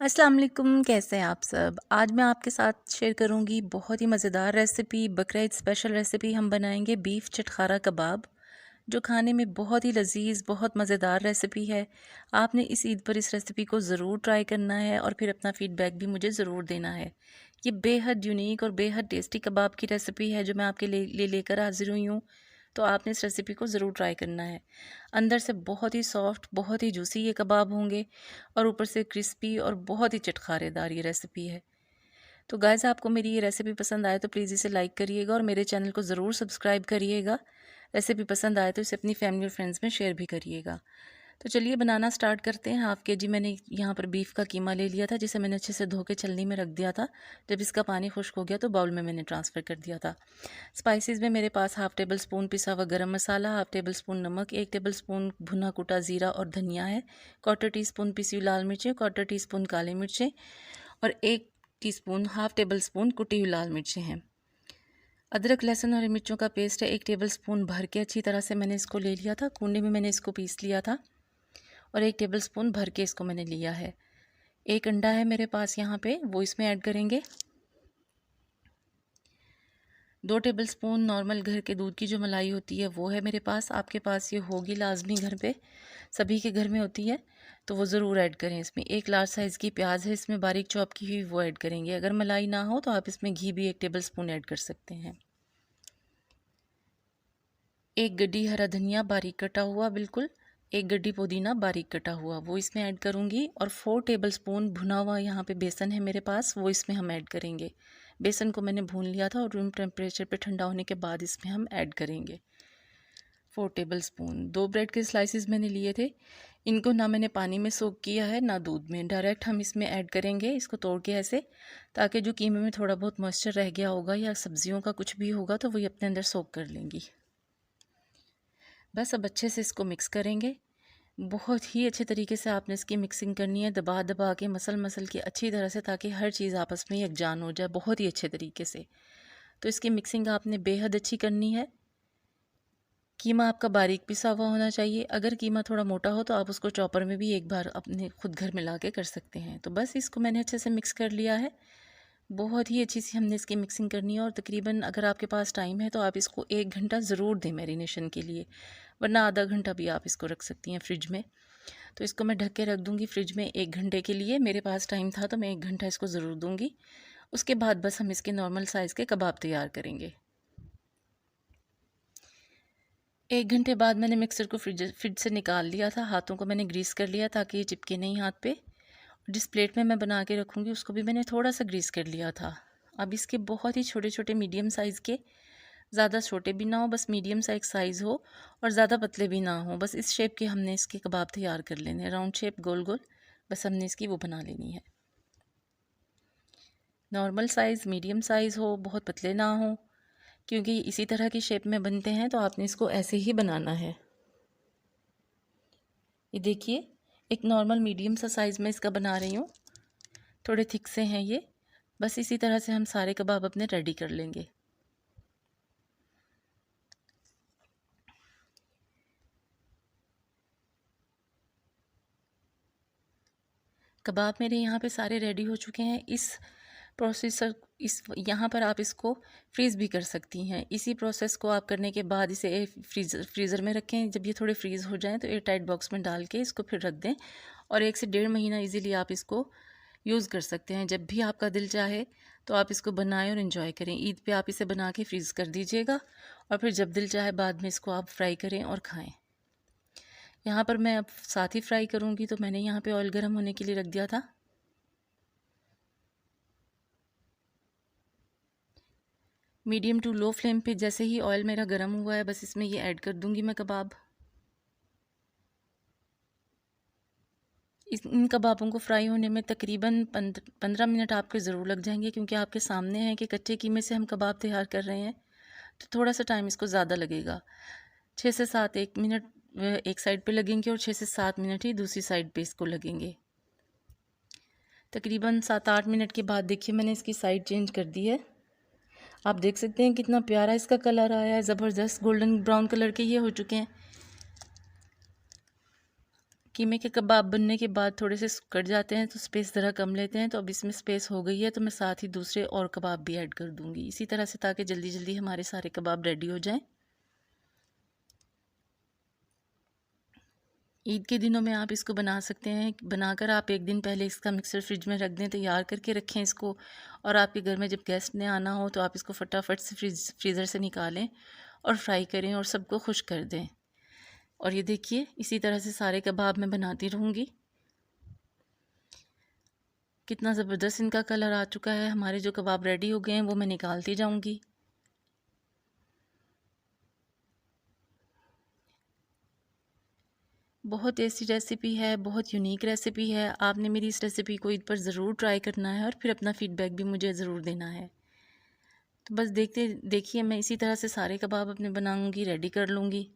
अस्सलाम वालेकुम, कैसे हैं आप सब। आज मैं आपके साथ शेयर करूंगी बहुत ही मज़ेदार रेसिपी। बकरा ईद स्पेशल रेसिपी हम बनाएंगे बीफ चटखारा कबाब, जो खाने में बहुत ही लजीज बहुत मज़ेदार रेसिपी है। आपने इस ईद पर इस रेसिपी को ज़रूर ट्राई करना है और फिर अपना फ़ीडबैक भी मुझे ज़रूर देना है। ये बेहद यूनिक और बेहद टेस्टी कबाब की रेसिपी है जो मैं आपके लिए लेकर हाजिर हुई हूँ। तो आपने इस रेसिपी को ज़रूर ट्राई करना है। अंदर से बहुत ही सॉफ्ट बहुत ही जूसी ये कबाब होंगे और ऊपर से क्रिस्पी और बहुत ही चटखारेदार ये रेसिपी है। तो गाइस, आपको मेरी ये रेसिपी पसंद आए तो प्लीज़ इसे लाइक करिएगा और मेरे चैनल को ज़रूर सब्सक्राइब करिएगा। रेसिपी पसंद आए तो इसे अपनी फैमिली और फ्रेंड्स में शेयर भी करिएगा। तो चलिए बनाना स्टार्ट करते हैं। हाफ़ के जी मैंने यहाँ पर बीफ का कीमा ले लिया था, जिसे मैंने अच्छे से धो के छलनी में रख दिया था। जब इसका पानी खुश्क हो गया तो बाउल में मैंने ट्रांसफ़र कर दिया था। स्पाइसेस में मेरे पास हाफ़ टेबल स्पून पिसा हुआ गरम मसाला, हाफ़ टेबल स्पून नमक, 1 टेबल स्पून भुना कुटा ज़ीरा और धनिया है, 1/4 टीस्पून पिसी हुई लाल मिर्चें, 1/4 टीस्पून काली मिर्चें और 1 टीस्पून हाफ़ टेबल स्पून कुटी हुई लाल मिर्चें हैं। अदरक लहसुन और मिर्चों का पेस्ट है 1 टेबल स्पून भर के अच्छी तरह से मैंने इसको ले लिया था। कूंडे में मैंने इसको पीस लिया था और 1 टेबल स्पून भर के इसको मैंने लिया है। 1 अंडा है मेरे पास यहाँ पे, वो इसमें ऐड करेंगे। 2 टेबल स्पून नॉर्मल घर के दूध की जो मलाई होती है वो है मेरे पास। आपके पास ये होगी लाजमी, घर पे सभी के घर में होती है, तो वो ज़रूर ऐड करें इसमें। 1 लार्ज साइज़ की प्याज है इसमें बारीक चॉप की हुई, वो ऐड करेंगे। अगर मलाई ना हो तो आप इसमें घी भी 1 टेबल स्पून ऐड कर सकते हैं। 1 गड्डी हरा धनिया बारीक कटा हुआ, बिल्कुल 1 गड्डी पुदीना बारीक कटा हुआ, वो इसमें ऐड करूँगी। और 4 टेबल स्पून भुना हुआ यहाँ पे बेसन है मेरे पास, वो इसमें हम ऐड करेंगे। बेसन को मैंने भून लिया था और रूम टेम्परेचर पे ठंडा होने के बाद इसमें हम ऐड करेंगे 4 टेबल स्पून। 2 ब्रेड के स्लाइसिस मैंने लिए थे, इनको ना मैंने पानी में सोक किया है ना दूध में, डायरेक्ट हम इसमें ऐड करेंगे इसको तोड़ के ऐसे, ताकि जो कीमे में थोड़ा बहुत मॉइस्चर रह गया होगा या सब्जियों का कुछ भी होगा तो वही अपने अंदर सोक कर लेंगी। बस अब अच्छे से इसको मिक्स करेंगे। बहुत ही अच्छे तरीके से आपने इसकी मिक्सिंग करनी है, दबा दबा के मसल के अच्छी तरह से, ताकि हर चीज़ आपस में यकजान हो जाए बहुत ही अच्छे तरीके से। तो इसकी मिक्सिंग आपने बेहद अच्छी करनी है। कीमा आपका बारीक पिसा हुआ होना चाहिए। अगर कीमा थोड़ा मोटा हो तो आप उसको चॉपर में भी एक बार अपने खुद घर मिला के कर सकते हैं। तो बस इसको मैंने अच्छे से मिक्स कर लिया है। बहुत ही अच्छी सी हमने इसकी मिक्सिंग करनी है और तकरीबन अगर आपके पास टाइम है तो आप इसको 1 घंटा ज़रूर दें मैरिनेशन के लिए, वरना आधा घंटा भी आप इसको रख सकती हैं फ्रिज में। तो इसको मैं ढक के रख दूँगी फ्रिज में 1 घंटे के लिए। मेरे पास टाइम था तो मैं 1 घंटा इसको ज़रूर दूँगी। उसके बाद बस हम इसके नॉर्मल साइज़ के कबाब तैयार करेंगे। 1 घंटे बाद मैंने मिक्सर को फ्रिज से निकाल लिया था। हाथों को मैंने ग्रीस कर लिया ताकि ये चिपके नहीं हाथ पे। जिस प्लेट में मैं बना के रखूँगी उसको भी मैंने थोड़ा सा ग्रीस कर लिया था। अब इसके बहुत ही छोटे छोटे मीडियम साइज़ के, ज़्यादा छोटे भी ना हो, बस मीडियम सा एक साइज़ हो और ज़्यादा पतले भी ना हो, बस इस शेप के हमने इसके कबाब तैयार कर लेने हैं। राउंड शेप गोल गोल बस हमने इसकी वो बना लेनी है। नॉर्मल साइज़ मीडियम साइज़ हो, बहुत पतले ना हो, क्योंकि इसी तरह की शेप में बनते हैं तो आपने इसको ऐसे ही बनाना है। ये देखिए, एक नॉर्मल मीडियम सा साइज़ में इसका बना रही हूँ। थोड़े थिक से हैं ये। बस इसी तरह से हम सारे कबाब अपने रेडी कर लेंगे। कबाब मेरे यहाँ पे सारे रेडी हो चुके हैं। इस प्रोसेसर इस यहाँ पर आप इसको फ्रीज़ भी कर सकती हैं। इसी प्रोसेस को आप करने के बाद इसे फ्रीज़र में रखें। जब ये थोड़े फ्रीज़ हो जाएं तो एयर टाइट बॉक्स में डाल के इसको फिर रख दें और 1 से 1.5 महीना इजीली आप इसको यूज़ कर सकते हैं। जब भी आपका दिल चाहे तो आप इसको बनाएं और इन्जॉय करें। ईद पे आप इसे बना के फ्रीज़ कर दीजिएगा और फिर जब दिल चाहे बाद में इसको आप फ्राई करें और खाएँ। यहाँ पर मैं अब साथ ही फ्राई करूँगी तो मैंने यहाँ पे ऑयल गर्म होने के लिए रख दिया था। मीडियम टू लो फ्लेम पे जैसे ही ऑयल मेरा गर्म हुआ है, बस इसमें ये ऐड कर दूँगी मैं कबाब। इन कबाबों को फ्राई होने में तकरीबन 15 मिनट आपके ज़रूर लग जाएंगे, क्योंकि आपके सामने है कि कच्चे कीमे से हम कबाब तैयार कर रहे हैं, तो थोड़ा सा टाइम इसको ज़्यादा लगेगा। 6 से 7 1 मिनट एक साइड पे लगेंगे और 6 से 7 मिनट ही दूसरी साइड पे इसको लगेंगे। तकरीबन 7-8 मिनट के बाद देखिए मैंने इसकी साइड चेंज कर दी है। आप देख सकते हैं कितना प्यारा इसका कलर आया है, ज़बरदस्त गोल्डन ब्राउन कलर के ये हो चुके हैं। कीमे के कबाब बनने के बाद थोड़े से कट जाते हैं तो स्पेस ज़रा कम लेते हैं। तो अब इसमें स्पेस हो गई है तो मैं साथ ही दूसरे और कबाब भी ऐड कर दूंगी इसी तरह से, ताकि जल्दी जल्दी हमारे सारे कबाब रेडी हो जाएं। ईद के दिनों में आप इसको बना सकते हैं। बनाकर आप एक दिन पहले इसका मिक्सर फ्रिज में रख दें, तैयार करके रखें इसको। और आपके घर में जब गेस्ट ने आना हो तो आप इसको फटाफट से फ्रीज़र से निकालें और फ्राई करें और सबको खुश कर दें। और ये देखिए, इसी तरह से सारे कबाब मैं बनाती रहूँगी। कितना ज़बरदस्त इनका कलर आ चुका है। हमारे जो कबाब रेडी हो गए हैं वो मैं निकालती जाऊँगी। बहुत टेस्टी रेसिपी है, बहुत यूनिक रेसिपी है। आपने मेरी इस रेसिपी को ईद पर ज़रूर ट्राई करना है और फिर अपना फ़ीडबैक भी मुझे ज़रूर देना है। तो बस देखिए मैं इसी तरह से सारे कबाब अपने बनाऊँगी, रेडी कर लूँगी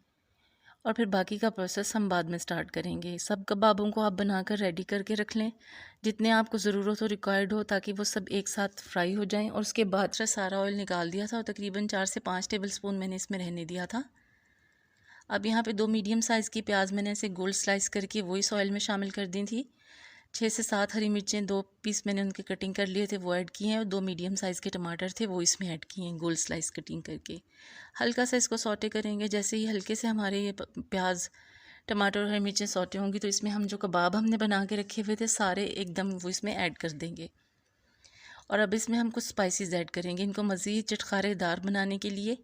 और फिर बाकी का प्रोसेस हम बाद में स्टार्ट करेंगे। सब कबाबों को आप बनाकर रेडी करके रख लें, जितने आपको ज़रूरत हो, रिक्वायर्ड हो, ताकि वो सब एक साथ फ्राई हो जाएं। और उसके बाद सारा ऑयल निकाल दिया था और तकरीबन 4 से 5 टेबलस्पून मैंने इसमें रहने दिया था। अब यहाँ पे 2 मीडियम साइज़ की प्याज मैंने ऐसे गोल स्लाइस करके वो इस ऑयल में शामिल कर दी थी। 6 से 7 हरी मिर्चें 2 पीस मैंने उनके कटिंग कर लिए थे, वो ऐड किए हैं। और 2 मीडियम साइज़ के टमाटर थे, वो इसमें ऐड किए हैं गोल स्लाइस कटिंग करके। हल्का सा इसको सौटे करेंगे। जैसे ही हल्के से हमारे ये प्याज, टमाटर और हरी मिर्चें सौटे होंगी तो इसमें हम जो कबाब हमने बना के रखे हुए थे सारे एकदम वो इसमें ऐड कर देंगे। और अब इसमें हम कुछ स्पाइसेस ऐड करेंगे इनको मज़ीद चटखारेदार बनाने के लिए।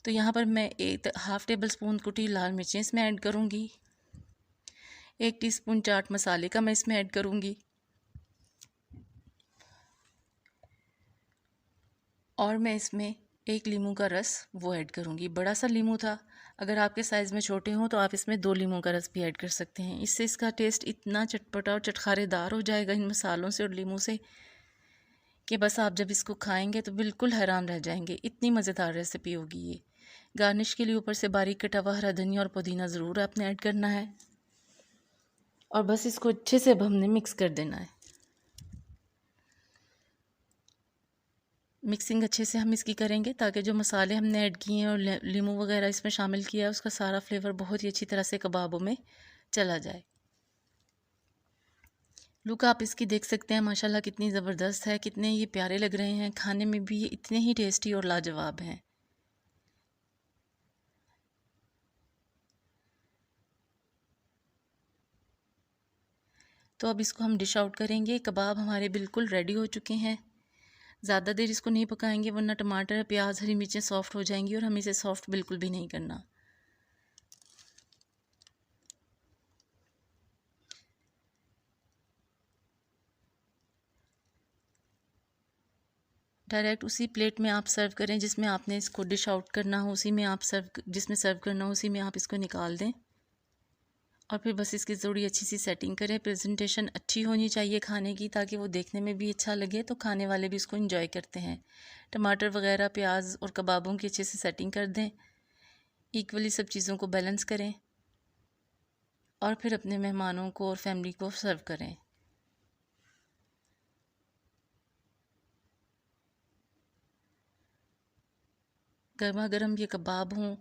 तो यहाँ पर मैं 1/2 टेबल स्पून कुटी लाल मिर्चें इसमें ऐड करूँगी। 1 टीस्पून चाट मसाले का मैं इसमें ऐड करूँगी। और मैं इसमें 1 लीमू का रस वो ऐड करूँगी। बड़ा सा लीमू था, अगर आपके साइज़ में छोटे हों तो आप इसमें 2 लीमू का रस भी ऐड कर सकते हैं। इससे इसका टेस्ट इतना चटपटा और चटखारेदार हो जाएगा इन मसालों से और लीमू से, कि बस आप जब इसको खाएंगे तो बिल्कुल हैरान रह जाएंगे। इतनी मज़ेदार रेसिपी होगी ये। गार्निश के लिए ऊपर से बारीक कटा हुआ हरा धनिया और पुदीना ज़रूर आपने ऐड करना है। और बस इसको अच्छे से अब हमने मिक्स कर देना है। मिक्सिंग अच्छे से हम इसकी करेंगे ताकि जो मसाले हमने ऐड किए हैं और लीमू वगैरह इसमें शामिल किया है उसका सारा फ्लेवर बहुत ही अच्छी तरह से कबाबों में चला जाए। लुक आप इसकी देख सकते हैं, माशाल्लाह कितनी ज़बरदस्त है, कितने ये प्यारे लग रहे हैं। खाने में भी ये इतने ही टेस्टी और लाजवाब हैं। तो अब इसको हम डिश आउट करेंगे। कबाब हमारे बिल्कुल रेडी हो चुके हैं। ज़्यादा देर इसको नहीं पकाएंगे वरना टमाटर, प्याज, हरी मिर्चें सॉफ्ट हो जाएंगी और हमें इसे सॉफ्ट बिल्कुल भी नहीं करना। डायरेक्ट उसी प्लेट में आप सर्व करें जिसमें आपने इसको डिश आउट करना हो, उसी में आप जिसमें सर्व करना हो उसी में आप इसको निकाल दें। और फिर बस इसकी थोड़ी अच्छी सी सेटिंग करें। प्रेजेंटेशन अच्छी होनी चाहिए खाने की, ताकि वो देखने में भी अच्छा लगे तो खाने वाले भी इसको एंजॉय करते हैं। टमाटर वगैरह, प्याज और कबाबों की अच्छे से सेटिंग कर दें। इक्वली सब चीज़ों को बैलेंस करें और फिर अपने मेहमानों को और फैमिली को सर्व करें। गर्मा गर्म ये कबाब हों,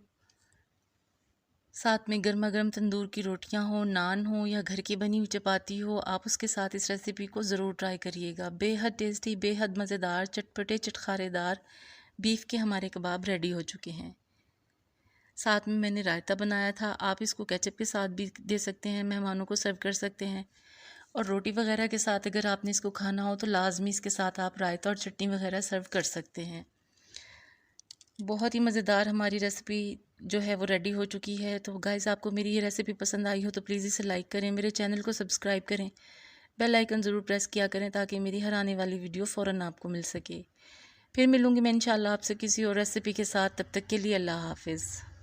साथ में गर्मा गर्म तंदूर की रोटियां हो, नान हो या घर की बनी हुई चपाती हो, आप उसके साथ इस रेसिपी को ज़रूर ट्राई करिएगा। बेहद टेस्टी, बेहद मज़ेदार, चटपटे चटखारेदार बीफ के हमारे कबाब रेडी हो चुके हैं। साथ में मैंने रायता बनाया था, आप इसको केचप के साथ भी दे सकते हैं, मेहमानों को सर्व कर सकते हैं। और रोटी वगैरह के साथ अगर आपने इसको खाना हो तो लाजमी इसके साथ आप रायता और चटनी वगैरह सर्व कर सकते हैं। बहुत ही मज़ेदार हमारी रेसिपी जो है वो रेडी हो चुकी है। तो गाइज़, आपको मेरी ये रेसिपी पसंद आई हो तो प्लीज़ इसे लाइक करें, मेरे चैनल को सब्सक्राइब करें, बेल आइकन ज़रूर प्रेस किया करें ताकि मेरी हर आने वाली वीडियो फ़ौरन आपको मिल सके। फिर मिलूँगी मैं इंशाल्लाह आपसे किसी और रेसिपी के साथ। तब तक के लिए अल्लाह हाफ़िज़।